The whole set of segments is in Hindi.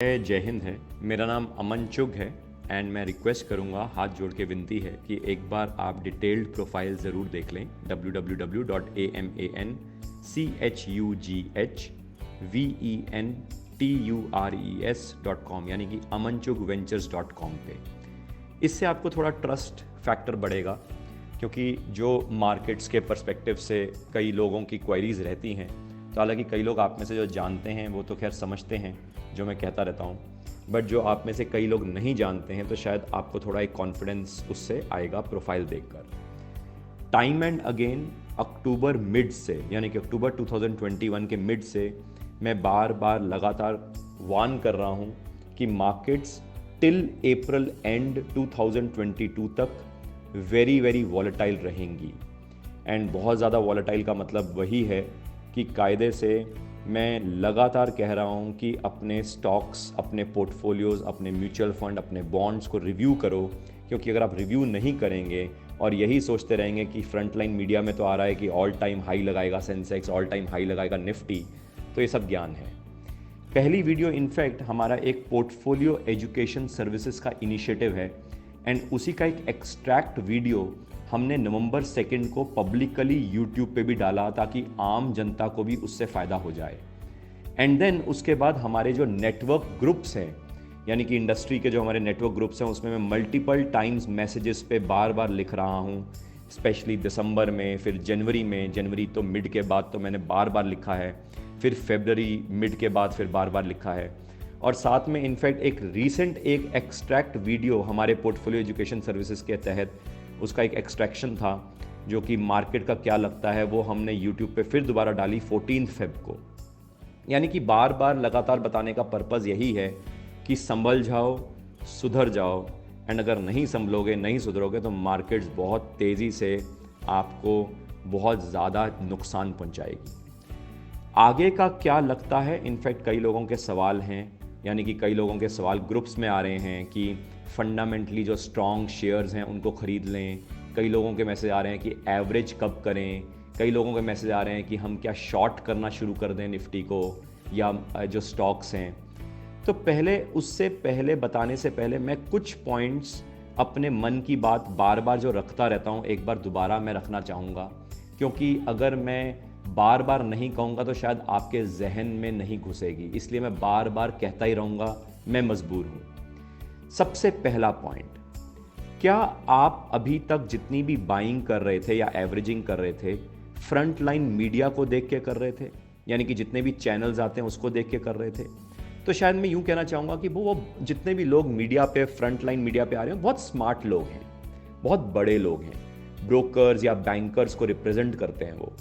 जय हिंद है। मेरा नाम अमन चुग है एंड मैं रिक्वेस्ट करूंगा, हाथ जोड़ के विनती है कि एक बार आप डिटेल्ड प्रोफाइल ज़रूर देख लें www.amanchughventures.com यानी कि amanchugventures.com पे। इससे आपको थोड़ा ट्रस्ट फैक्टर बढ़ेगा, क्योंकि जो मार्केट्स के पर्सपेक्टिव से कई लोगों की क्वेरीज़ रहती हैं। तो हालांकि कई लोग आप में से जो जानते हैं वो तो खैर समझते हैं जो मैं कहता रहता हूँ, बट जो आप में से कई लोग नहीं जानते हैं तो शायद आपको थोड़ा एक कॉन्फिडेंस उससे आएगा प्रोफाइल देखकर। Time and again October mid से, यानी कि अक्टूबर 2021 के मिड से मैं बार बार लगातार वार्न कर रहा हूँ कि मार्केट्स टिल अप्रैल एंड 2022 तक वेरी वॉलेटाइल रहेंगी। एंड बहुत ज़्यादा वॉलेटाइल का मतलब वही है कि कायदे से मैं लगातार कह रहा हूँ कि अपने स्टॉक्स, अपने पोर्टफोलियोज़, अपने म्यूचुअल फंड, अपने बॉन्ड्स को रिव्यू करो, क्योंकि अगर आप रिव्यू नहीं करेंगे और यही सोचते रहेंगे कि फ्रंटलाइन मीडिया में तो आ रहा है कि ऑल टाइम हाई लगाएगा सेंसेक्स, ऑल टाइम हाई लगाएगा निफ्टी, तो ये सब ज्ञान है। पहली वीडियो इनफैक्ट हमारा एक पोर्टफोलियो एजुकेशन सर्विसेज का इनिशिएटिव है एंड उसी का एक एक्सट्रैक्ट वीडियो हमने नवंबर 2 को पब्लिकली यूट्यूब पे भी डाला ताकि आम जनता को भी उससे फ़ायदा हो जाए। एंड देन उसके बाद हमारे जो नेटवर्क ग्रुप्स हैं, यानी कि इंडस्ट्री के जो हमारे नेटवर्क ग्रुप्स हैं, उसमें मैं मल्टीपल टाइम्स मैसेजेस पे बार बार लिख रहा हूँ, स्पेशली दिसंबर में, फिर जनवरी में, जनवरी तो मिड के बाद तो मैंने बार बार लिखा है, फिर फरवरी मिड के बाद फिर बार बार लिखा है। और साथ में इनफैक्ट एक रीसेंट एक एक्सट्रैक्ट वीडियो हमारे पोर्टफोलियो एजुकेशन सर्विसेज के तहत, उसका एक एक्सट्रैक्शन था जो कि मार्केट का क्या लगता है, वो हमने यूट्यूब पे फिर दोबारा डाली 14 फेब को। यानी कि बार बार लगातार बताने का पर्पज़ यही है कि संभल जाओ, सुधर जाओ, एंड अगर नहीं संभलोगे, नहीं सुधरोगे तो मार्केट्स बहुत तेज़ी से आपको बहुत ज़्यादा नुकसान पहुंचाएगी। आगे का क्या लगता है, इनफैक्ट कई लोगों के सवाल हैं, यानी कि कई लोगों के सवाल ग्रुप्स में आ रहे हैं कि फंडामेंटली जो स्ट्रॉन्ग शेयर्स हैं उनको ख़रीद लें। कई लोगों के मैसेज आ रहे हैं कि एवरेज कब करें। कई लोगों के मैसेज आ रहे हैं कि हम क्या शॉर्ट करना शुरू कर दें निफ्टी को या जो स्टॉक्स हैं। तो पहले उससे पहले बताने से पहले मैं कुछ पॉइंट्स अपने मन की बात बार बार जो रखता रहता हूँ, एक बार दोबारा मैं रखना चाहूँगा, क्योंकि अगर मैं बार बार नहीं कहूँगा तो शायद आपके जहन में नहीं घुसेगी, इसलिए मैं बार बार कहता ही रहूँगा, मैं मजबूर हूँ। सबसे पहला पॉइंट, क्या आप अभी तक जितनी भी बाइंग कर रहे थे या एवरेजिंग कर रहे थे, फ्रंट लाइन मीडिया को देख के कर रहे थे, यानी कि जितने भी चैनल्स आते हैं उसको देख के कर रहे थे? तो शायद मैं यूं कहना चाहूँगा कि वो जितने भी लोग मीडिया पे, फ्रंट लाइन मीडिया पे आ रहे हैं, बहुत स्मार्ट लोग हैं, बहुत बड़े लोग हैं, ब्रोकर्स या बैंकर्स को रिप्रेजेंट करते हैं वो।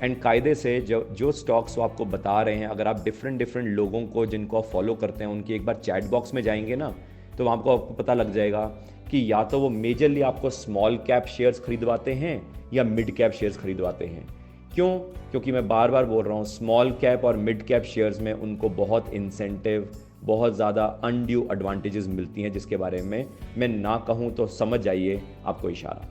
एंड कायदे से जो स्टॉक्स वो आपको बता रहे हैं, अगर आप डिफरेंट लोगों को जिनको आप फॉलो करते हैं उनकी एक बार चैट बॉक्स में जाएंगे ना, तो वहाँ आपको पता लग जाएगा कि या तो वो मेजरली आपको स्मॉल कैप शेयर्स खरीदवाते हैं या मिड कैप शेयर्स खरीदवाते हैं। क्यों? क्योंकि मैं बार बार बोल रहा हूँ, स्मॉल कैप और मिड कैप शेयर्स में उनको बहुत इंसेंटिव, बहुत ज़्यादा अनड्यू एडवांटेजेस मिलती हैं, जिसके बारे में मैं ना कहूँ तो समझ जाइए आपको इशारा।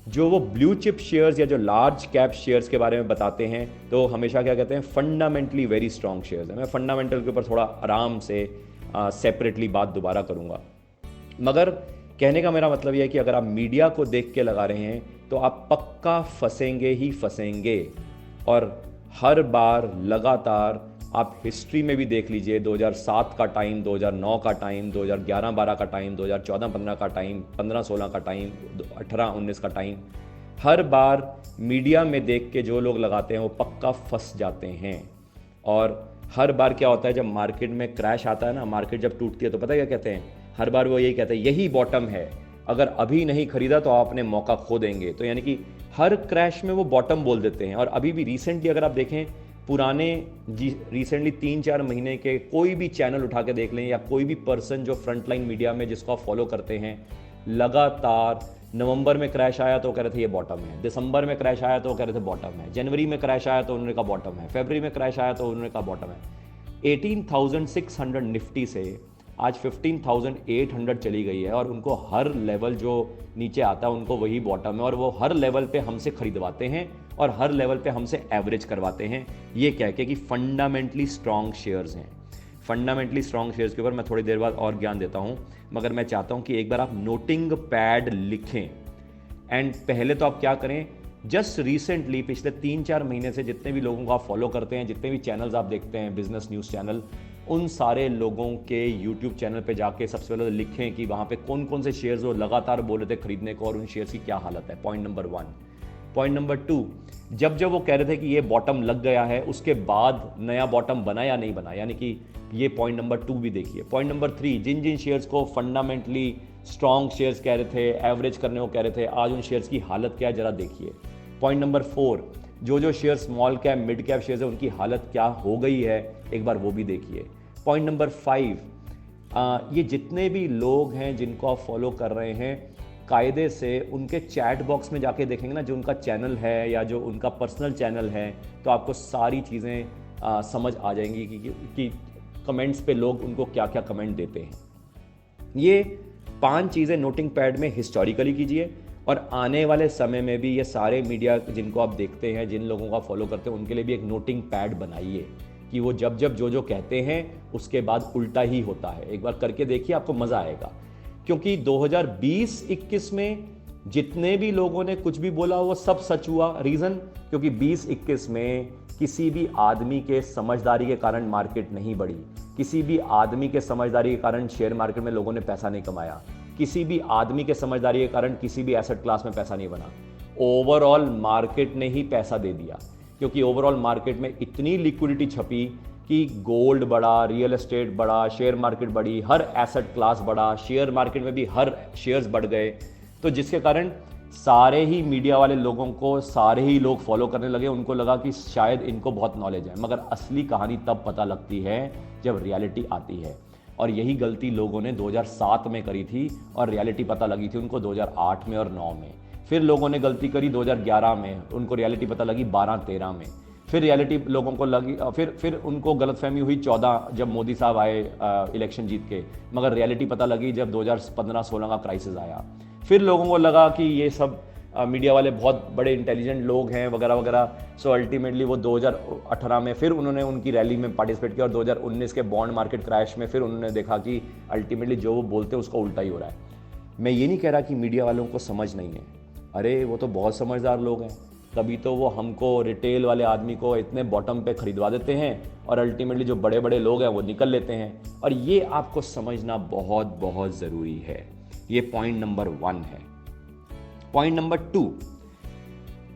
जो वो ब्लू चिप शेयर्स या जो लार्ज कैप शेयर्स के बारे में बताते हैं, तो हमेशा क्या कहते हैं, फंडामेंटली वेरी स्ट्रॉन्ग शेयर्स है। मैं फंडामेंटल के ऊपर थोड़ा आराम से सेपरेटली बात दोबारा करूंगा, मगर कहने का मेरा मतलब यह है कि अगर आप मीडिया को देख के लगा रहे हैं तो आप पक्का फंसेंगे ही फंसेंगे। और हर बार लगातार आप हिस्ट्री में भी देख लीजिए, 2007 का टाइम, 2009 का टाइम, 2011-12 का टाइम, 2014-15 का टाइम, 15-16 का टाइम, 18-19 का टाइम, हर बार मीडिया में देख के जो लोग लगाते हैं वो पक्का फंस जाते हैं। और हर बार क्या होता है, जब मार्केट में क्रैश आता है ना, मार्केट जब टूटती है तो पता है क्या कहते हैं, हर बार वो यही कहते हैं, यही बॉटम है, अगर अभी नहीं खरीदा तो आप अपने मौका खो देंगे। तो यानी कि हर क्रैश में वो बॉटम बोल देते हैं। और अभी भी रिसेंटली अगर आप देखें, पुराने रिसेंटली 3-4 महीने के कोई भी चैनल उठा के देख लें या कोई भी पर्सन जो फ्रंटलाइन मीडिया में जिसको आप फॉलो करते हैं, लगातार नवंबर में क्रैश आया तो कह रहे थे ये बॉटम है, दिसंबर में क्रैश आया तो कह रहे थे बॉटम है, जनवरी में क्रैश आया तो उन्होंने कहा बॉटम है, फरवरी में क्रैश आया तो उन्होंने कहा बॉटम है। 18,600 निफ्टी से आज 15,800 चली गई है और उनको हर लेवल जो नीचे आता है उनको वही बॉटम है, और वो हर लेवल पे हमसे खरीदवाते हैं और हर लेवल पे हमसे एवरेज करवाते हैं, ये कह के कि फंडामेंटली स्ट्रॉन्ग शेयर्स हैं। फंडामेंटली स्ट्रॉन्ग शेयर्स के ऊपर मैं थोड़ी देर बाद और ज्ञान देता हूँ, मगर मैं चाहता हूँ कि एक बार आप नोटिंग पैड लिखें। एंड पहले तो आप क्या करें, जस्ट रिसेंटली पिछले 3-4 महीने से जितने भी लोगों को आप फॉलो करते हैं, जितने भी चैनल्स आप देखते हैं बिजनेस न्यूज़ चैनल, उन सारे लोगों के यूट्यूब चैनल पे जाके सबसे पहले लिखें कि वहाँ पे कौन कौन से शेयर्स वो लगातार बोल रहे थे खरीदने को और उन शेयर्स की क्या हालत है। Point number 1। पॉइंट नंबर 2, जब जब वो कह रहे थे कि ये बॉटम लग गया है, उसके बाद नया बॉटम बना या नहीं बना, यानी कि ये पॉइंट नंबर 2 भी देखिए। पॉइंट नंबर 3, जिन जिन शेयर्स को फंडामेंटली स्ट्रॉन्ग शेयर्स कह रहे थे, एवरेज करने को कह रहे थे, आज उन शेयर्स की हालत क्या है जरा देखिए। पॉइंट नंबर 4, जो जो share small cap mid cap shares है उनकी हालत क्या हो गई है, एक बार वो भी देखिए। पॉइंट नंबर 5, ये जितने भी लोग हैं जिनको आप फॉलो कर रहे हैं, कायदे से उनके चैट बॉक्स में जाके देखेंगे ना, जो उनका चैनल है या जो उनका पर्सनल चैनल है, तो आपको सारी चीज़ें समझ आ जाएंगी कि कमेंट्स पे लोग उनको क्या क्या कमेंट देते हैं। ये 5 चीज़ें नोटिंग पैड में हिस्टोरिकली कीजिए, और आने वाले समय में भी ये सारे मीडिया जिनको आप देखते हैं, जिन लोगों को आप फॉलो करते हैं, उनके लिए भी एक नोटिंग पैड बनाइए कि वो जब जब जो जो कहते हैं उसके बाद उल्टा ही होता है। एक बार करके देखिए, आपको मज़ा आएगा। क्योंकि 2020-21 में जितने भी लोगों ने कुछ भी बोला वो सब सच हुआ। रीज़न, क्योंकि 20-21 में किसी भी आदमी के समझदारी के कारण मार्केट नहीं बढ़ी, किसी भी आदमी के समझदारी के कारण शेयर मार्केट में लोगों ने पैसा नहीं कमाया, किसी भी आदमी के समझदारी के कारण किसी भी एसेट क्लास में पैसा नहीं बना। ओवरऑल मार्केट ने ही पैसा दे दिया, क्योंकि ओवरऑल मार्केट में इतनी लिक्विडिटी छपी कि गोल्ड बढ़ा, रियल एस्टेट बढ़ा, शेयर मार्केट बढ़ी, हर एसेट क्लास बढ़ा, शेयर मार्केट में भी हर शेयर्स बढ़ गए। तो जिसके कारण सारे ही मीडिया वाले लोगों को सारे ही लोग फॉलो करने लगे। उनको लगा कि शायद इनको बहुत नॉलेज है, मगर असली कहानी तब पता लगती है जब रियलिटी आती है। और यही गलती लोगों ने 2007 में करी थी, और रियलिटी पता लगी थी उनको 2008 में और 9 में। फिर लोगों ने गलती करी 2011 में, उनको रियलिटी पता लगी 12-13 में। फिर रियलिटी लोगों को लगी, फिर उनको गलतफहमी हुई 14 जब मोदी साहब आए इलेक्शन जीत के, मगर रियलिटी पता लगी जब 2015-16 का क्राइसिस आया। फिर लोगों को लगा कि ये सब मीडिया वाले बहुत बड़े इंटेलिजेंट लोग हैं वगैरह वगैरह। सो अल्टीमेटली वो 2018 में फिर उन्होंने उनकी रैली में पार्टिसिपेट किया, और 2019 के बॉन्ड मार्केट क्रैश में फिर उन्होंने देखा कि अल्टीमेटली जो वो बोलते हैं उसका उल्टा ही हो रहा है। मैं ये नहीं कह रहा कि मीडिया वालों को समझ नहीं है, अरे वो तो बहुत समझदार लोग हैं। तभी तो वो हमको, रिटेल वाले आदमी को इतने बॉटम पे खरीदवा देते हैं, और अल्टीमेटली जो बड़े बड़े लोग हैं वो निकल लेते हैं। और ये आपको समझना बहुत बहुत ज़रूरी है। ये पॉइंट नंबर 1 है। पॉइंट नंबर 2,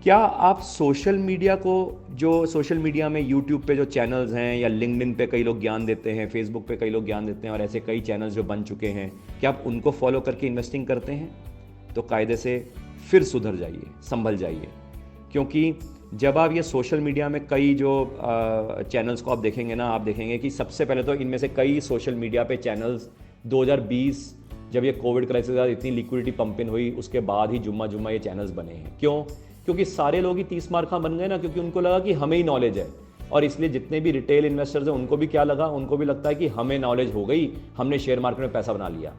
क्या आप सोशल मीडिया को, जो सोशल मीडिया में यूट्यूब पे जो चैनल्स हैं, या लिंक्डइन पे कई लोग ज्ञान देते हैं, फेसबुक पे कई लोग ज्ञान देते हैं, और ऐसे कई चैनल्स जो बन चुके हैं, क्या आप उनको फॉलो करके इन्वेस्टिंग करते हैं? तो कायदे से फिर सुधर जाइए, संभल जाइए। क्योंकि जब आप ये सोशल मीडिया में कई जो चैनल्स को आप देखेंगे ना, आप देखेंगे कि सबसे पहले तो इनमें से कई सोशल मीडिया पे चैनल्स 2020 जब ये कोविड क्राइसिस के बाद इतनी लिक्विडिटी पंप इन हुई, उसके बाद ही जुम्मा जुम्मा ये चैनल्स बने हैं। क्यों? क्योंकि सारे लोग ही 30 मार खा बन गए ना, क्योंकि उनको लगा कि हमें ही नॉलेज है। और इसलिए जितने भी रिटेल इन्वेस्टर्स हैं उनको भी क्या लगा, उनको भी लगता है कि हमें नॉलेज हो गई, हमने शेयर मार्केट में पैसा बना लिया।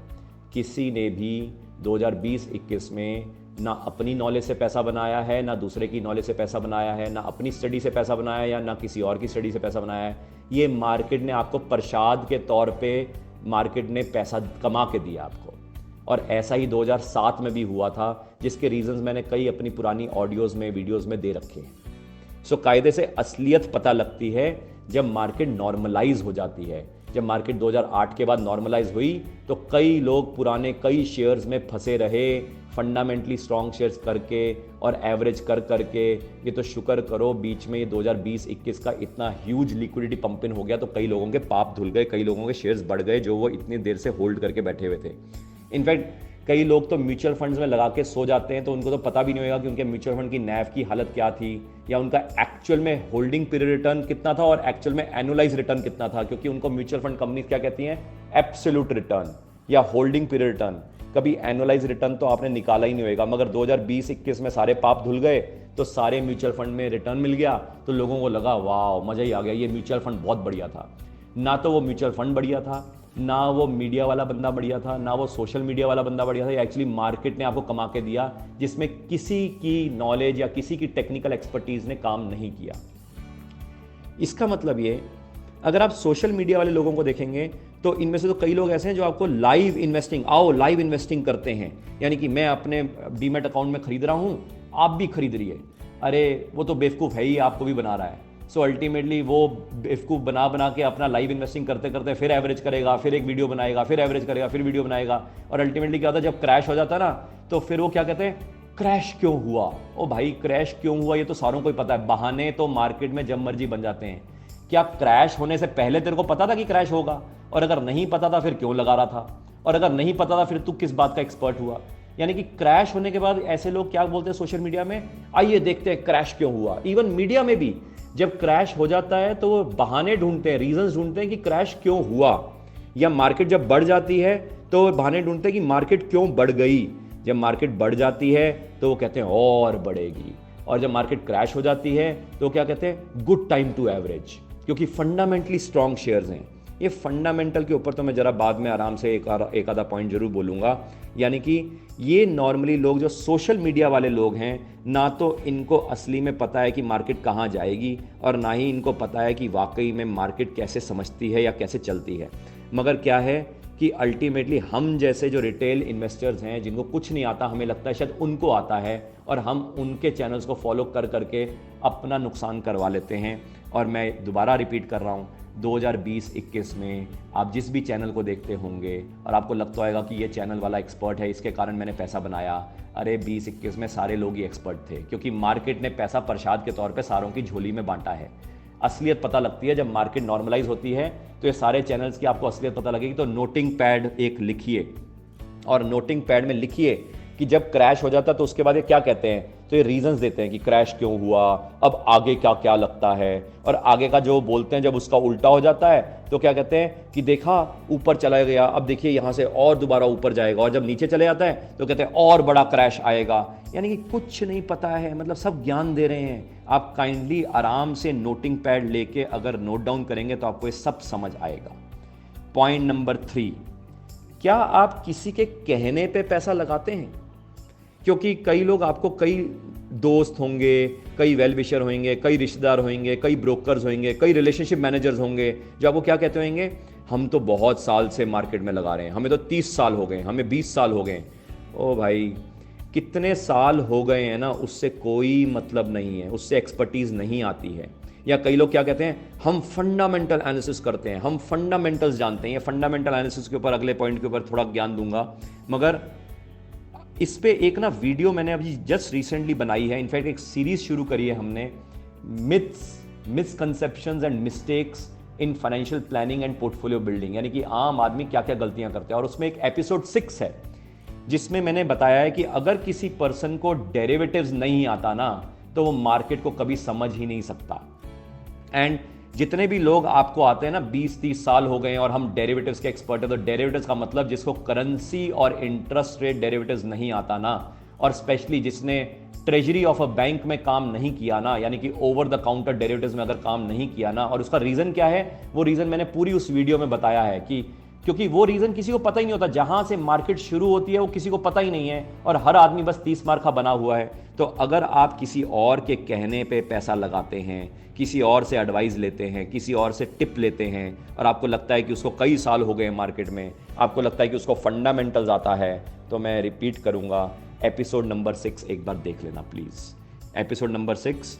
किसी ने भी 2020-21 में ना अपनी नॉलेज से पैसा बनाया है, ना दूसरे की नॉलेज से पैसा बनाया है, ना अपनी स्टडी से पैसा बनाया है, या ना किसी और की स्टडी से पैसा बनाया है। ये मार्केट ने आपको प्रसाद के तौर पे, मार्केट ने पैसा कमा के दिया आपको। और ऐसा ही 2007 में भी हुआ था, जिसके रीजंस मैंने कई अपनी पुरानी ऑडियोज़ में, वीडियोज़ में दे रखे हैं। सो कायदे से असलियत पता लगती है जब मार्केट नॉर्मलाइज हो जाती है। जब मार्केट 2008 के बाद नॉर्मलाइज हुई तो कई लोग पुराने कई शेयर्स में फंसे रहे, फंडामेंटली स्ट्रॉन्ग शेयर्स करके और एवरेज कर करके। ये तो शुक्र करो बीच में ये 2020-21 का इतना ह्यूज लिक्विडिटी पंप इन हो गया, तो कई लोगों के पाप धुल गए, कई लोगों के शेयर्स बढ़ गए जो वो इतनी देर से होल्ड करके बैठे हुए थे। इनफैक्ट कई लोग तो म्यूचुअल फंड्स में लगा के सो जाते हैं, तो उनको तो पता भी नहीं होगा कि उनके म्यूचुअल फंड की नैव की हालत क्या थी, या उनका एक्चुअल में होल्डिंग पीरियड रिटर्न कितना था और एक्चुअल में एनुअलाइज रिटर्न कितना था। क्योंकि उनको म्यूचुअल फंड कंपनी क्या कहती हैं, एब्सोल्यूट रिटर्न या होल्डिंग पीरियड रिटर्न। कभी एनुअलाइज रिटर्न तो आपने निकाला ही नहीं होगा। मगर 2020-21 में सारे पाप धुल गए, तो सारे म्यूचुअल फंड में रिटर्न मिल गया, तो लोगों को लगा वाह मजा ही आ गया, ये म्यूचुअल फंड बहुत बढ़िया था। ना तो वो म्यूचुअल फंड बढ़िया था, ना वो मीडिया वाला बंदा बढ़िया था, ना वो सोशल मीडिया वाला बंदा बढ़िया था। या एक्चुअली मार्केट ने आपको कमा के दिया, जिसमें किसी की नॉलेज या किसी की टेक्निकल एक्सपर्टीज ने काम नहीं किया। इसका मतलब ये अगर आप सोशल मीडिया वाले लोगों को देखेंगे तो इनमें से तो कई लोग ऐसे हैं जो आपको लाइव इन्वेस्टिंग, आओ लाइव इन्वेस्टिंग करते हैं, यानी कि मैं अपने डीमैट अकाउंट में खरीद रहा हूं, आप भी खरीद रहिए। अरे वो तो बेवकूफ़ है ही, आपको भी बना रहा है। सो अल्टीमेटली वो बेवकूफ़ बना बना के अपना लाइव इन्वेस्टिंग करते करते फिर एवरेज करेगा, फिर एक वीडियो बनाएगा, फिर एवरेज करेगा, फिर वीडियो बनाएगा, और अल्टीमेटली क्या होता है जब क्रैश हो जाता है ना, तो फिर वो क्या कहते हैं, क्रैश क्यों हुआ। ओ भाई क्रैश क्यों हुआ ये तो सारों को ही पता है, बहाने तो मार्केट में जब मर्जी बन जाते हैं। क्या क्रैश होने से पहले तेरे को पता था कि क्रैश होगा? और अगर नहीं पता था फिर क्यों लगा रहा था? और अगर नहीं पता था फिर तू किस बात का एक्सपर्ट हुआ? यानी कि क्रैश होने के बाद ऐसे लोग क्या बोलते हैं सोशल मीडिया में, आइए देखते हैं क्रैश क्यों हुआ। इवन मीडिया में भी जब क्रैश हो जाता है तो वो बहाने ढूंढते हैं, रीजंस ढूंढते हैं कि क्रैश क्यों हुआ। या मार्केट जब बढ़ जाती है तो वो बहाने ढूंढते हैं कि मार्केट क्यों बढ़ गई। जब मार्केट बढ़ जाती है तो वो कहते हैं और बढ़ेगी, और जब मार्केट क्रैश हो जाती है तो क्या कहते हैं, गुड टाइम टू एवरेज, क्योंकि फंडामेंटली स्ट्रॉन्ग शेयर्स हैं। ये फंडामेंटल के ऊपर तो मैं जरा बाद में आराम से एक आधा पॉइंट जरूर बोलूँगा। यानी कि ये नॉर्मली लोग जो सोशल मीडिया वाले लोग हैं, ना तो इनको असली में पता है कि मार्केट कहाँ जाएगी, और ना ही इनको पता है कि वाकई में मार्केट कैसे समझती है या कैसे चलती है। मगर क्या है कि अल्टीमेटली हम जैसे जो रिटेल इन्वेस्टर्स हैं, जिनको कुछ नहीं आता, हमें लगता है शायद उनको आता है, और हम उनके चैनल्स को फॉलो कर करके अपना नुकसान करवा लेते हैं। और मैं दोबारा रिपीट कर रहा हूँ, 2020-21 में आप जिस भी चैनल को देखते होंगे और आपको लगता होगा कि ये चैनल वाला एक्सपर्ट है, इसके कारण मैंने पैसा बनाया, अरे 20-21 में सारे लोग ही एक्सपर्ट थे, क्योंकि मार्केट ने पैसा प्रसाद के तौर पे सारों की झोली में बांटा है। असलियत पता लगती है जब मार्केट नॉर्मलाइज होती है, तो ये सारे चैनल्स की आपको असलियत पता लगेगी। तो नोटिंग पैड एक लिखिए, और नोटिंग पैड में लिखिए कि जब क्रैश हो जाता है तो उसके बाद ये क्या कहते हैं, तो ये रीजंस देते हैं कि क्रैश क्यों हुआ, अब आगे क्या क्या लगता है। और आगे का जो बोलते हैं जब उसका उल्टा हो जाता है तो क्या कहते हैं कि देखा ऊपर चला गया, अब देखिए यहाँ से और दोबारा ऊपर जाएगा, और जब नीचे चले जाता है तो कहते हैं और बड़ा क्रैश आएगा। यानी कि कुछ नहीं पता है, मतलब सब ज्ञान दे रहे हैं। आप काइंडली आराम से नोटिंग पैड लेके अगर नोट डाउन करेंगे तो आपको ये सब समझ आएगा। पॉइंट नंबर 3, क्या आप किसी के कहने पे पैसा लगाते हैं? क्योंकि कई लोग आपको, कई दोस्त होंगे, कई वेल विशर होंगे, कई रिश्तेदार होंगे, कई ब्रोकर्स होंगे, कई रिलेशनशिप मैनेजर्स होंगे, जो आपको क्या कहते होंगे, हम तो बहुत साल से मार्केट में लगा रहे हैं, हमें तो 30 साल हो गए, हमें 20 साल हो गए। ओ भाई, कितने साल हो गए हैं ना, उससे कोई मतलब नहीं है, उससे एक्सपर्टीज नहीं आती है। या कई लोग क्या कहते हैं, हम फंडामेंटल एनालिसिस करते हैं, हम फंडामेंटल्स जानते हैं। ये फंडामेंटल एनालिसिस के ऊपर अगले पॉइंट के ऊपर थोड़ा ज्ञान दूंगा, मगर इस पे एक ना वीडियो मैंने अभी जस्ट रिसेंटली बनाई है। इनफैक्ट एक सीरीज शुरू करी है हमने, myths, misconceptions and mistakes in financial planning and portfolio building, यानी कि आम आदमी क्या क्या गलतियां करते हैं। और उसमें एक एपिसोड 6 है जिसमें मैंने बताया है कि अगर किसी पर्सन को डेरिवेटिव्स नहीं आता ना, तो वो मार्केट को कभी समझ ही नहीं सकता। एंड जितने भी लोग आपको आते हैं ना, 20-30 साल हो गए और हम डेरिवेटिव्स के एक्सपर्ट है, तो डेरिवेटिव्स का मतलब जिसको करेंसी और इंटरेस्ट रेट डेरिवेटिव्स नहीं आता ना, और स्पेशली जिसने ट्रेजरी ऑफ अ बैंक में काम नहीं किया ना, यानी कि ओवर द काउंटर डेरिवेटिव्स में अगर काम नहीं किया ना, और उसका रीजन क्या है, वो रीजन मैंने पूरी उस वीडियो में बताया है कि क्योंकि वो रीजन किसी को पता ही नहीं होता, जहां से मार्केट शुरू होती है वो किसी को पता ही नहीं है, और हर आदमी बस 30 मार्क का बना हुआ है। तो अगर आप किसी और के कहने पे पैसा लगाते हैं, किसी और से एडवाइस लेते हैं, किसी और से टिप लेते हैं, और आपको लगता है कि उसको कई साल हो गए मार्केट में, आपको लगता है कि उसको फंडामेंटल्स आता है, तो मैं रिपीट करूंगा, एपिसोड नंबर 6 एक बार देख लेना please. Episode number 6,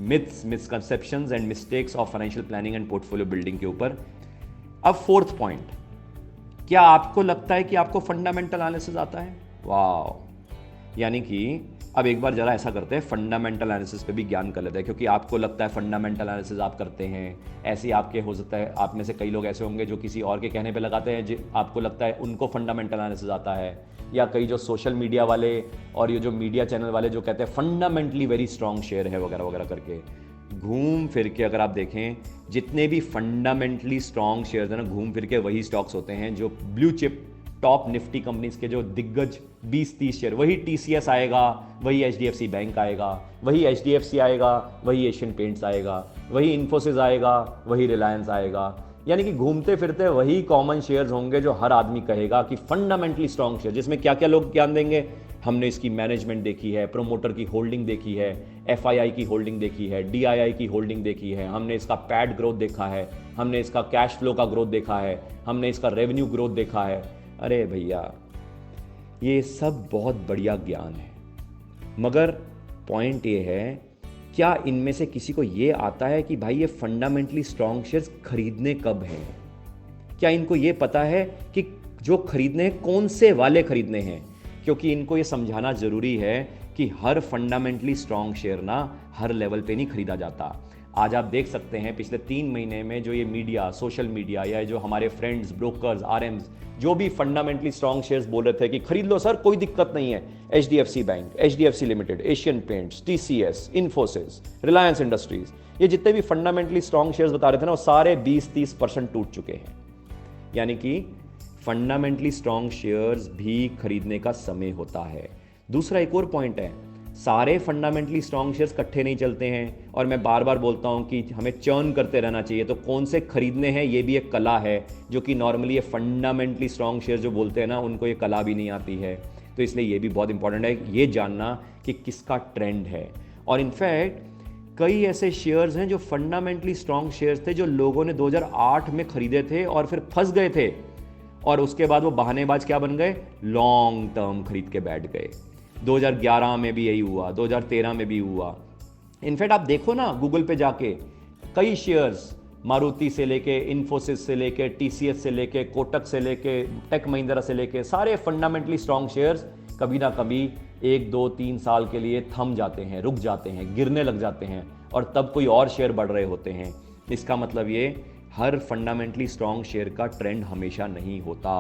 myths, misconceptions and mistakes of financial planning and portfolio building के ऊपर। अब 4th पॉइंट, क्या आपको लगता है कि आपको फंडामेंटल एनालिसिस आता है? वाह, यानी कि अब एक बार जरा ऐसा करते हैं, फंडामेंटल एनालिसिस पे भी ज्ञान कर लेते हैं, क्योंकि आपको लगता है फंडामेंटल एनालिसिस आप करते हैं, ऐसे ही आपके हो सकता है आप में से कई लोग ऐसे होंगे जो किसी और के कहने पे लगाते हैं, आपको लगता है उनको फंडामेंटल एनालिसिस आता है। या कई जो सोशल मीडिया वाले और ये जो मीडिया चैनल वाले जो कहते हैं फंडामेंटली वेरी स्ट्रॉन्ग शेयर है वगैरह वगैरह करके, घूम फिर के अगर आप देखें जितने भी फंडामेंटली स्ट्रॉन्ग शेयर्स हैं ना, घूम फिर के वही स्टॉक्स होते हैं जो blue chip top Nifty companies के जो दिग्गज 20-30 शेयर, वही TCS आएगा, वही HDFC बैंक आएगा, वही HDFC आएगा, वही एशियन पेंट्स आएगा, वही इन्फोसिस आएगा, वही रिलायंस आएगा। यानी कि घूमते फिरते वही कॉमन शेयर्स होंगे जो हर आदमी कहेगा कि फंडामेंटली स्ट्रॉन्ग शेयर, जिसमें क्या क्या लोग ज्ञान देंगे, हमने इसकी मैनेजमेंट देखी है, प्रोमोटर की होल्डिंग देखी है, FII की होल्डिंग देखी है, DII की होल्डिंग देखी है, हमने इसका पैड ग्रोथ देखा है, हमने इसका कैश फ्लो का ग्रोथ देखा है, हमने इसका रेवेन्यू ग्रोथ देखा है। अरे भैया, ये सब बहुत बढ़िया ज्ञान है, मगर पॉइंट ये है, क्या इनमें से किसी को ये आता है कि भाई ये फंडामेंटली स्ट्रॉन्ग शेयर्स खरीदने कब हैं? क्या इनको ये पता है कि जो खरीदने हैं कौन से वाले खरीदने हैं? क्योंकि इनको ये समझाना जरूरी है कि हर फंडामेंटली स्ट्रॉन्ग शेयर ना हर लेवल पे नहीं खरीदा जाता। आज आप देख सकते हैं पिछले 3 महीने में जो ये मीडिया, सोशल मीडिया या जो हमारे फ्रेंड्स, ब्रोकर्स, RMs जो भी फंडामेंटली स्ट्रॉन्ग शेयर्स बोल रहे थे कि खरीद लो सर, कोई दिक्कत नहीं है, HDFC bank, HDFC limited, Asian paints, TCS, Infosys, Reliance industries, ये जितने भी फंडामेंटली स्ट्रॉन्ग शेयर्स बता रहे थे ना, वो सारे 20-30% टूट चुके हैं। यानी कि फंडामेंटली स्ट्रॉन्ग शेयर्स भी खरीदने का समय होता है। दूसरा एक और पॉइंट है, सारे फंडामेंटली स्ट्रॉन्ग शेयर्स इकट्ठे नहीं चलते हैं, और मैं बार बार बोलता हूं कि हमें चर्न करते रहना चाहिए। तो कौन से खरीदने हैं ये भी एक कला है, जो कि नॉर्मली ये फंडामेंटली स्ट्रॉन्ग शेयर जो बोलते हैं ना, उनको ये कला भी नहीं आती है। तो इसलिए ये भी बहुत इंपॉर्टेंट है ये जानना कि किसका ट्रेंड है। और इनफैक्ट कई ऐसे शेयर्स हैं जो फंडामेंटली स्ट्रॉन्ग शेयर्स थे, जो लोगों ने 2008 में खरीदे थे और फिर फंस गए थे, और उसके बाद वो बहानेबाज क्या बन गए, लॉन्ग टर्म खरीद के बैठ गए। 2011 में भी यही हुआ, 2013 में भी हुआ। इनफैक्ट आप देखो ना गूगल पे जाके, कई शेयर्स, मारुति से लेके, इन्फोसिस से लेके, TCS से लेके, कोटक से लेके, टेक महिंद्रा से लेके, सारे फंडामेंटली स्ट्रॉन्ग शेयर्स कभी ना कभी 1, 2, 3 साल के लिए थम जाते हैं, रुक जाते हैं, गिरने लग जाते हैं, और तब कोई और शेयर बढ़ रहे होते हैं। इसका मतलब ये हर फंडामेंटली स्ट्रॉन्ग शेयर का ट्रेंड हमेशा नहीं होता।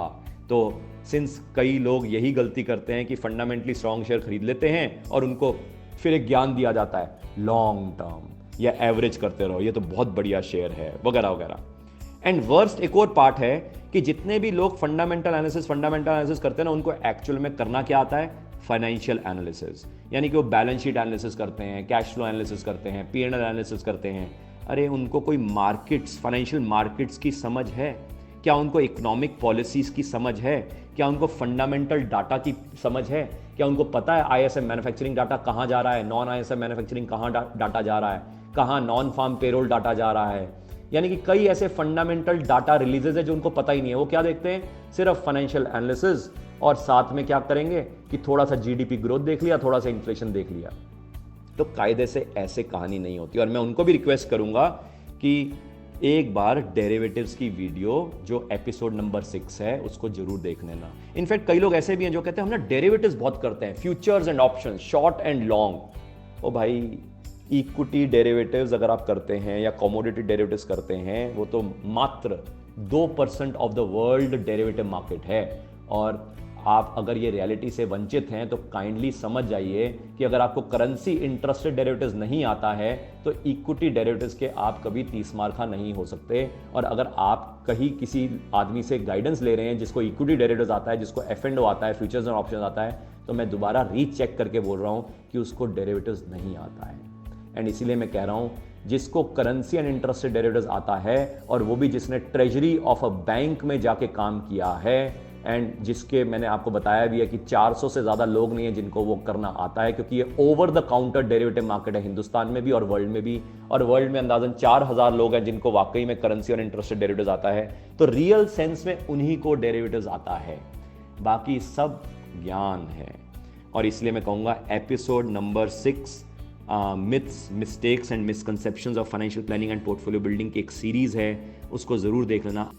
तो सिंस कई लोग यही गलती करते हैं कि फंडामेंटली स्ट्रॉन्ग शेयर खरीद लेते हैं और उनको फिर एक ज्ञान दिया जाता है लॉन्ग टर्म या एवरेज करते रहो, ये तो बहुत बढ़िया शेयर है वगैरह वगैरह। एंड वर्स्ट एक और पार्ट है कि जितने भी लोग फंडामेंटल एनालिसिस करते हैं ना, उनको एक्चुअल में करना क्या आता है, फाइनेंशियल एनालिसिस। यानी कि वो बैलेंस शीट एनालिसिस करते हैं, कैश फ्लो एनालिसिस करते हैं, P&L एनालिसिस करते हैं। अरे उनको कोई मार्केट्स, फाइनेंशियल मार्केट्स की समझ है क्या? उनको इकोनॉमिक पॉलिसीज की समझ है क्या? उनको फंडामेंटल डाटा की समझ है क्या? उनको पता है ISM मैन्युफैक्चरिंग डाटा कहाँ जा रहा है, नॉन ISM मैन्युफैक्चरिंग कहाँ डाटा जा रहा है, कहाँ नॉन फार्म पेरोल डाटा जा रहा है? यानी कि कई ऐसे फंडामेंटल डाटा रिलीजेज है जो उनको पता ही नहीं है। वो क्या देखते हैं, सिर्फ फाइनेंशियल एनालिसिस, और साथ में क्या करेंगे कि थोड़ा सा GDP ग्रोथ देख लिया, थोड़ा सा इन्फ्लेशन देख लिया। तो कायदे से ऐसे कहानी नहीं होती। और मैं उनको भी रिक्वेस्ट करूंगा कि एक बार डेरिवेटिव्स की वीडियो जो एपिसोड नंबर 6 है उसको जरूर देख लेना। इनफैक्ट कई लोग ऐसे भी हैं जो कहते हैं हम ना डेरिवेटिव्स बहुत करते हैं, futures and options, short and long. ओ भाई, इक्विटी डेरिवेटिव्स अगर आप करते हैं या कमोडिटी डेरिवेटिव्स करते हैं, वो तो मात्र 2% of the world derivative market है। और आप अगर ये रियलिटी से वंचित हैं तो काइंडली समझ जाइए कि अगर आपको करेंसी इंटरेस्टेड डेरिवेटिव्स नहीं आता है तो इक्विटी डेरिवेटिव्स के आप कभी 30 मार्खा नहीं हो सकते। और अगर आप कहीं किसी आदमी से गाइडेंस ले रहे हैं जिसको इक्विटी डेरिवेटिव्स आता है, जिसको F&O आता है, फ्यूचर्स एंड ऑप्शंस आता है, तो मैं दोबारा रीचेक करके बोल रहा हूं कि उसको डेरिवेटिव्स नहीं आता है। एंड इसीलिए मैं कह रहा हूं, जिसको करेंसी एंड इंटरेस्टेड डेरिवेटिव्स आता है, और वो भी जिसने ट्रेजरी ऑफ अ बैंक में जाके काम किया है, एंड जिसके मैंने आपको बताया भी है कि 400 से ज़्यादा लोग नहीं है जिनको वो करना आता है, क्योंकि ये over the counter derivative market है हिंदुस्तान में भी और वर्ल्ड में भी। और वर्ल्ड में अंदाजन 4000 लोग हैं जिनको वाकई में करेंसी और इंटरेस्टेड डेरिवेटिव्स आता है। तो रियल सेंस में उन्हीं को डेरिवेटिव्स आता है, बाकी सब ज्ञान है। और इसलिए मैं कहूँगा episode number 6 myths, mistakes and misconceptions of financial planning and portfolio building की एक सीरीज है, उसको ज़रूर देख लेना।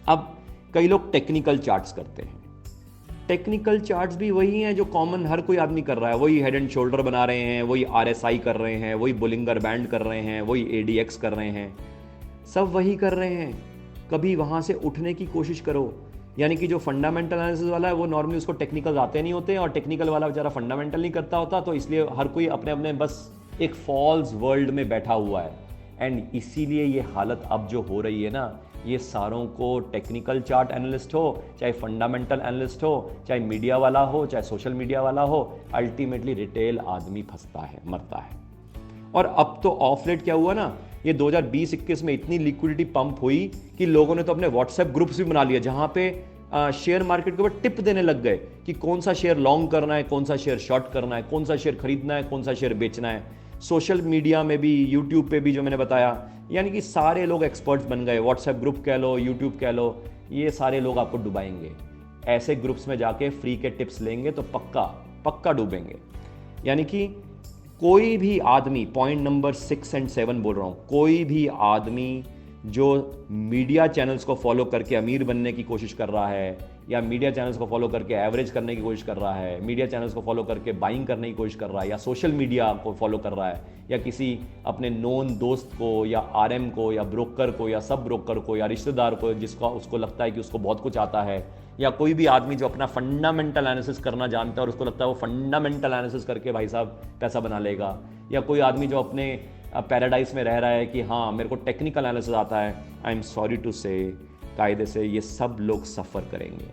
अब कई लोग टेक्निकल चार्ट्स करते हैं। टेक्निकल चार्ट्स भी वही हैं जो कॉमन हर कोई आदमी कर रहा है, वही हेड एंड शोल्डर बना रहे हैं, वही RSI कर रहे हैं, वही बोलिंगर बैंड कर रहे हैं, वही ADX कर रहे हैं, सब वही कर रहे हैं। कभी वहाँ से उठने की कोशिश करो। यानी कि जो फंडामेंटल एनालिसिस वाला है वो नॉर्मली उसको टेक्निकल आते नहीं होते, और टेक्निकल वाला बेचारा फंडामेंटल नहीं करता होता, तो इसलिए हर कोई अपने अपने बस एक फॉल्स वर्ल्ड में बैठा हुआ है। एंड इसीलिए ये हालत अब जो हो रही है ना, ये सारों को, टेक्निकल चार्ट एनालिस्ट हो, चाहे फंडामेंटल एनालिस्ट हो, चाहे मीडिया वाला हो, चाहे सोशल मीडिया वाला हो, अल्टीमेटली रिटेल आदमी फंसता है, मरता है। और अब तो ऑफ लेट क्या हुआ ना, ये 2020-21 में इतनी लिक्विडिटी पंप हुई कि लोगों ने तो अपने व्हाट्सएप ग्रुप्स भी बना लिए, जहां पे शेयर मार्केट के ऊपर टिप देने लग गए कि कौन सा शेयर लॉन्ग करना है, कौन सा शेयर शॉर्ट करना है, कौन सा शेयर खरीदना है, कौन सा शेयर बेचना है। सोशल मीडिया में भी, यूट्यूब पे भी, जो मैंने बताया, यानी कि सारे लोग एक्सपर्ट्स बन गए। व्हाट्सएप ग्रुप कह लो, यूट्यूब कह लो, ये सारे लोग आपको डुबाएंगे। ऐसे ग्रुप्स में जाके फ्री के टिप्स लेंगे तो पक्का पक्का डूबेंगे। यानी कि कोई भी आदमी, पॉइंट नंबर 6 और 7 बोल रहा हूं, कोई भी आदमी जो मीडिया चैनल्स को फॉलो करके अमीर बनने की कोशिश कर रहा है, या मीडिया चैनल्स को फॉलो करके एवरेज करने की कोशिश कर रहा है, मीडिया चैनल्स को फॉलो करके बाइंग करने की कोशिश कर रहा है, या सोशल मीडिया को फॉलो कर रहा है, या किसी अपने नोन दोस्त को या आरएम को या ब्रोकर को या सब ब्रोकर को या रिश्तेदार को जिसका उसको लगता है कि उसको बहुत कुछ आता है, या कोई भी आदमी जो अपना फंडामेंटल एनालिसिस करना जानता है और उसको लगता है वो फंडामेंटल एनालिसिस करके भाई साहब पैसा बना लेगा, या कोई आदमी जो अपने पैराडाइज में रह रहा है कि हाँ मेरे को टेक्निकल एनालिसिस आता है, आई एम सॉरी टू से, कायदे से ये सब लोग सफ़र करेंगे।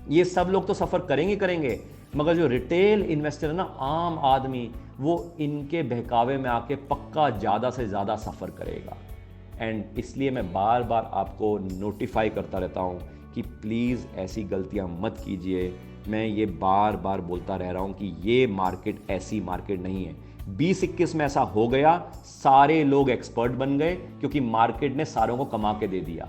ये सब लोग तो सफ़र करेंगे, मगर जो रिटेल इन्वेस्टर है ना, आम आदमी, वो इनके बहकावे में आके पक्का ज़्यादा से ज़्यादा सफ़र करेगा। एंड इसलिए मैं बार बार आपको नोटिफाई करता रहता हूँ कि प्लीज़ ऐसी गलतियाँ मत कीजिए। मैं ये बार बार बोलता रह रहा हूँ कि ये मार्केट ऐसी मार्केट नहीं है। 2021 में ऐसा हो गया, सारे लोग एक्सपर्ट बन गए क्योंकि मार्केट ने सारों को कमा के दे दिया।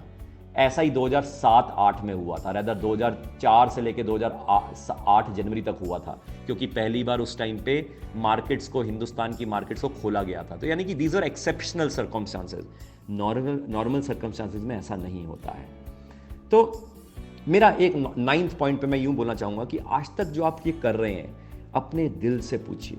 ऐसा ही 2007-8 में हुआ था, रादर 2004 से लेकर 2008 जनवरी तक हुआ था, क्योंकि पहली बार उस टाइम पे मार्केट्स को, हिंदुस्तान की मार्केट्स को खोला गया था। तो यानी कि these are exceptional circumstances, normal circumstances में ऐसा नहीं होता है। तो मेरा एक 9th पॉइंट पे मैं यूं बोलना चाहूंगा कि आज तक जो आप ये कर रहे हैं, अपने दिल से पूछिए।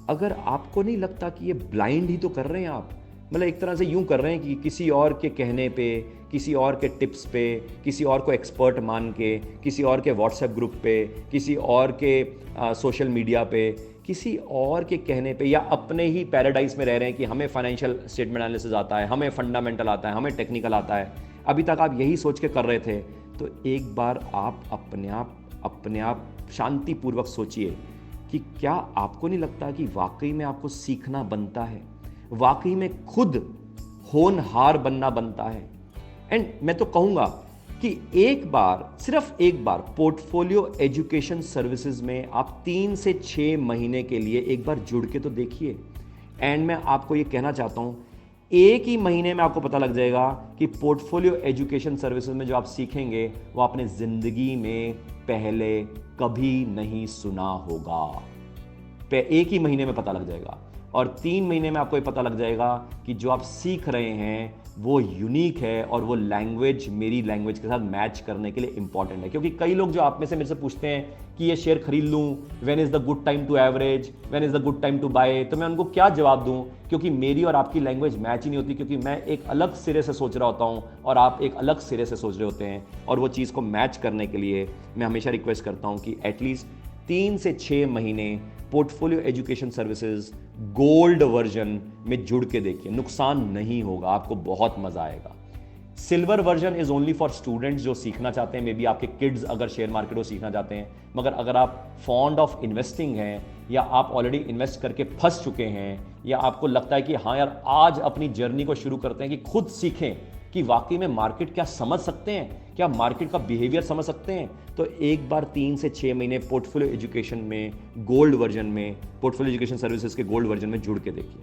अगर आपको नहीं लगता कि ये ब्लाइंड ही तो कर रहे हैं आप, मतलब एक तरह से यूं कर रहे हैं कि किसी और के कहने पे, किसी और के टिप्स पे, किसी और को एक्सपर्ट मान के, किसी और के व्हाट्सएप ग्रुप पे, किसी और के सोशल मीडिया पे, किसी और के कहने पे, या अपने ही पैराडाइज में रह रहे हैं कि हमें फाइनेंशियल स्टेटमेंट एनालिसिस आता है, हमें फंडामेंटल आता है, हमें टेक्निकल आता है। अभी तक आप यही सोच के कर रहे थे, तो एक बार आप अपने आप शांतिपूर्वक सोचिए कि क्या आपको नहीं लगता कि वाकई में आपको सीखना बनता है, वाकई में खुद होनहार बनना बनता है। एंड मैं तो कहूंगा कि एक बार, सिर्फ एक बार पोर्टफोलियो एजुकेशन सर्विसेज में आप 3 से 6 महीने के लिए एक बार जुड़ के तो देखिए। एंड मैं आपको ये कहना चाहता हूं, एक ही महीने में आपको पता लग जाएगा कि पोर्टफोलियो एजुकेशन सर्विसेज में जो आप सीखेंगे वो आपने जिंदगी में पहले कभी नहीं सुना होगा। एक ही महीने में पता लग जाएगा, और 3 महीने में आपको ये पता लग जाएगा कि जो आप सीख रहे हैं वो यूनिक है, और वो लैंग्वेज मेरी लैंग्वेज के साथ मैच करने के लिए इंपॉर्टेंट है। क्योंकि कई लोग जो आप में से मेरे से पूछते हैं कि ये शेयर खरीद लूं, when is the good time to average, when is the good time to buy, तो मैं उनको क्या जवाब दूं, क्योंकि मेरी और आपकी लैंग्वेज मैच ही नहीं होती। क्योंकि मैं एक अलग सिरे से सोच रहा होता हूं और आप एक अलग सिरे से सोच रहे होते हैं, और वो चीज़ को मैच करने के लिए मैं हमेशा रिक्वेस्ट करता हूं कि एटलीस्ट 3 से 6 महीने portfolio education services gold version में जुड़ के देखिए। नुकसान नहीं होगा, आपको बहुत मजा आएगा। Silver version is only for students जो सीखना चाहते हैं, मे बी आपके किड्स अगर शेयर मार्केट को सीखना चाहते हैं। मगर अगर आप फॉन्ड ऑफ इन्वेस्टिंग हैं, या आप ऑलरेडी इन्वेस्ट करके फंस चुके हैं, या आपको लगता है कि हाँ यार आज अपनी जर्नी को शुरू करते हैं कि खुद सीखें कि वाकई में मार्केट क्या समझ सकते हैं, क्या मार्केट का बिहेवियर समझ सकते हैं, तो एक बार 3 से 6 महीने पोर्टफोलियो एजुकेशन में गोल्ड वर्जन में, पोर्टफोलियो एजुकेशन सर्विसेज के गोल्ड वर्जन में जुड़ के देखिए।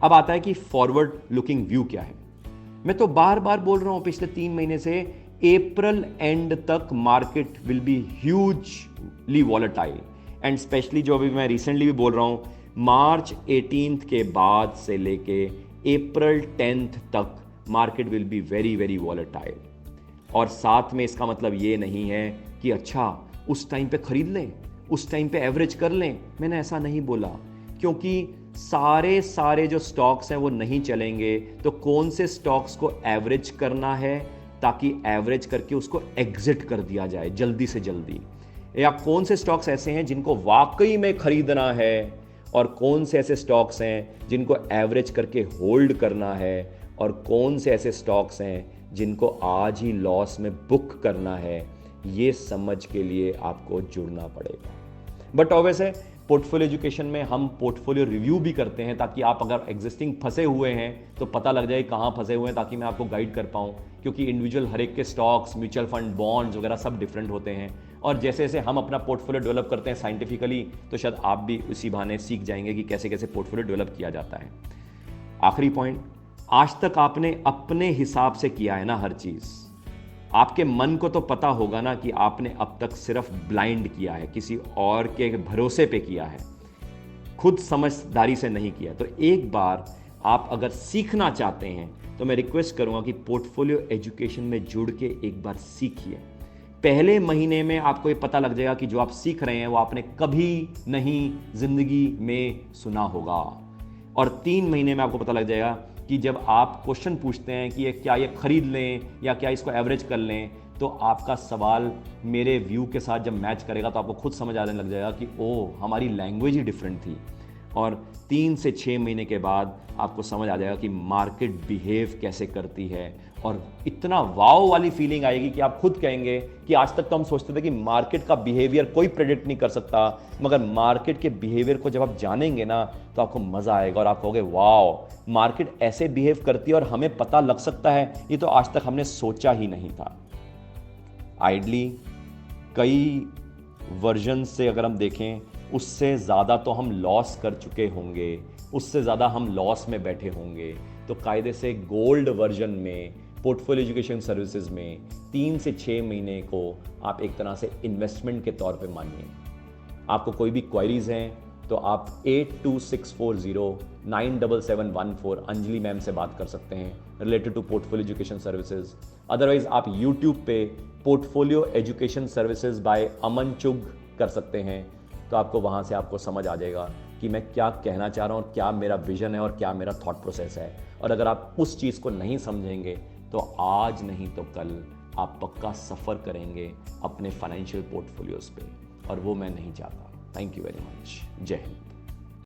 अब आता है कि फॉरवर्ड लुकिंग व्यू क्या है। मैं तो बार बार बोल रहा हूं पिछले 3 महीने से, अप्रैल एंड तक market will be hugely volatile, and specially जो अभी मैं रिसेंटली भी बोल रहा हूं, मार्च 18 के बाद से लेके अप्रैल 10 तक market will be very very volatile. और साथ में इसका मतलब ये नहीं है कि अच्छा उस टाइम पे खरीद लें, उस टाइम पे एवरेज कर लें। मैंने ऐसा नहीं बोला, क्योंकि सारे जो स्टॉक्स हैं वो नहीं चलेंगे। तो कौन से स्टॉक्स को एवरेज करना है ताकि एवरेज करके उसको एग्जिट कर दिया जाए जल्दी से जल्दी, या कौन से स्टॉक्स ऐसे हैं जिनको वाकई में खरीदना है, और कौन से ऐसे स्टॉक्स हैं जिनको एवरेज करके होल्ड करना है, और कौन से ऐसे स्टॉक्स हैं जिनको आज ही लॉस में बुक करना है। ये समझ के लिए आपको जुड़ना पड़ेगा। बट ऑब्वियस है, पोर्टफोलियो एजुकेशन में हम पोर्टफोलियो रिव्यू भी करते हैं, ताकि आप अगर एग्जिस्टिंग फंसे हुए हैं तो पता लग जाए कहाँ फंसे हुए हैं, ताकि मैं आपको गाइड कर पाऊँ, क्योंकि इंडिविजुअल हर एक के स्टॉक्स, म्यूचुअल फंड, बॉन्ड्स वगैरह सब डिफरेंट होते हैं। और जैसे जैसे हम अपना पोर्टफोलियो डेवलप करते हैं साइंटिफिकली, तो शायद आप भी उसी बहाने सीख जाएंगे कि कैसे कैसे पोर्टफोलियो डेवलप किया जाता है। आखिरी पॉइंट, आज तक आपने अपने हिसाब से किया है ना हर चीज़। आपके मन को तो पता होगा ना कि आपने अब तक सिर्फ ब्लाइंड किया है, किसी और के भरोसे पे किया है, खुद समझदारी से नहीं किया। तो एक बार आप अगर सीखना चाहते हैं तो मैं रिक्वेस्ट करूंगा कि पोर्टफोलियो एजुकेशन में जुड़ के एक बार सीखिए। पहले महीने में आपको ये पता लग जाएगा कि जो आप सीख रहे हैं वो आपने कभी नहीं जिंदगी में सुना होगा। और 3 महीने में आपको पता लग जाएगा कि जब आप क्वेश्चन पूछते हैं कि ये खरीद लें या क्या इसको एवरेज कर लें, तो आपका सवाल मेरे व्यू के साथ जब मैच करेगा तो आपको खुद समझ आने लग जाएगा कि ओह, हमारी लैंग्वेज ही डिफरेंट थी। और 3 से 6 महीने के बाद आपको समझ आ जाएगा कि मार्केट बिहेव कैसे करती है, और इतना वाव वाली फीलिंग आएगी कि आप खुद कहेंगे कि आज तक तो हम सोचते थे कि मार्केट का बिहेवियर कोई प्रेडिक्ट नहीं कर सकता, मगर मार्केट के बिहेवियर को जब आप जानेंगे ना तो आपको मज़ा आएगा और आप कहोगे वाव, मार्केट ऐसे बिहेव करती है और हमें पता लग सकता है, ये तो आज तक हमने सोचा ही नहीं था। आइडली कई वर्जन से अगर हम देखें, उससे ज़्यादा तो हम लॉस कर चुके होंगे, उससे ज़्यादा हम लॉस में बैठे होंगे। तो कायदे से गोल्ड वर्जन में, पोर्टफोलियो एजुकेशन सर्विसेज में 3 से 6 महीने को आप एक तरह से इन्वेस्टमेंट के तौर पे मानिए। आपको कोई भी क्वायरीज हैं तो आप 8264097714 अंजलि मैम से बात कर सकते हैं related to portfolio education services. Otherwise आप यूट्यूब पे portfolio education services by Aman Chugh कर सकते हैं, तो आपको वहाँ से आपको समझ आ जाएगा कि मैं क्या कहना चाह रहा हूँ, क्या मेरा विजन है और क्या मेरा थॉट प्रोसेस है। और अगर आप उस चीज़ को नहीं समझेंगे तो आज नहीं तो कल आप पक्का सफ़र करेंगे अपने फाइनेंशियल पोर्टफोलियोज़ पे, और वो मैं नहीं चाहता। Thank you very much. जय हिंद।